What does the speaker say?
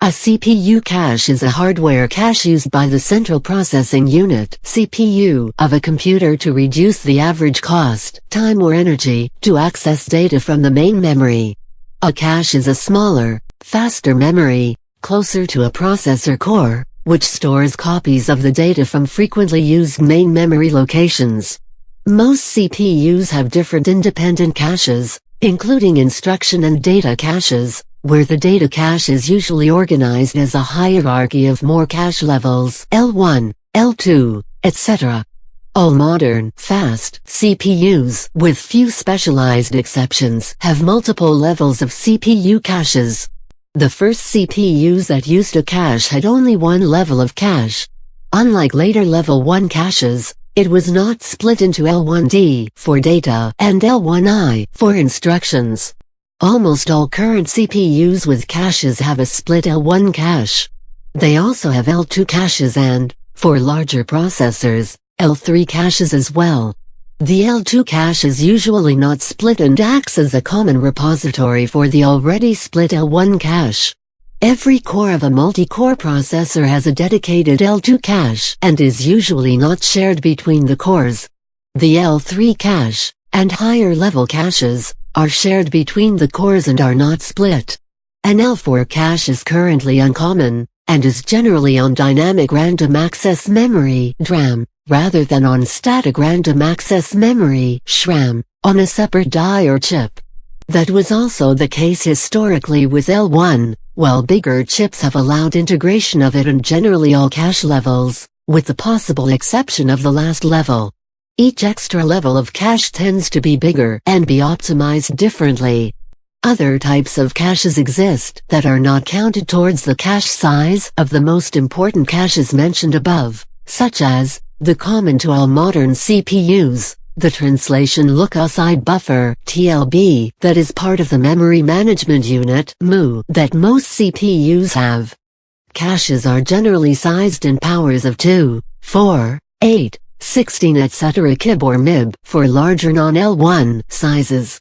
A CPU cache is a hardware cache used by the Central Processing Unit (CPU) of a computer to reduce the average cost, time or energy, to access data from the main memory. A cache is a smaller, faster memory, closer to a processor core, which stores copies of the data from frequently used main memory locations. Most CPUs have different independent caches, including instruction and data caches, where the data cache is usually organized as a hierarchy of more cache levels L1, L2, etc. All modern, fast CPUs, with few specialized exceptions, have multiple levels of CPU caches. The first CPUs that used a cache had only one level of cache. Unlike later level 1 caches, it was not split into L1D for data and L1I for instructions. Almost all current CPUs with caches have a split L1 cache. They also have L2 caches and, for larger processors, L3 caches as well. The L2 cache is usually not split and acts as a common repository for the already split L1 cache. Every core of a multi-core processor has a dedicated L2 cache and is usually not shared between the cores. The L3 cache, and higher-level caches, are shared between the cores and are not split. An L4 cache is currently uncommon, and is generally on dynamic random access memory (DRAM), rather than on static random access memory (SRAM), on a separate die or chip. That was also the case historically with L1, while bigger chips have allowed integration of it in generally all cache levels, with the possible exception of the last level. Each extra level of cache tends to be bigger and be optimized differently. Other types of caches exist that are not counted towards the cache size of the most important caches mentioned above, such as, the common to all modern CPUs, the translation look-aside buffer (TLB) that is part of the Memory Management Unit (MU) that most CPUs have. Caches are generally sized in powers of 2, 4, 8, 16 etc. kib or MIB for larger non-L1 sizes.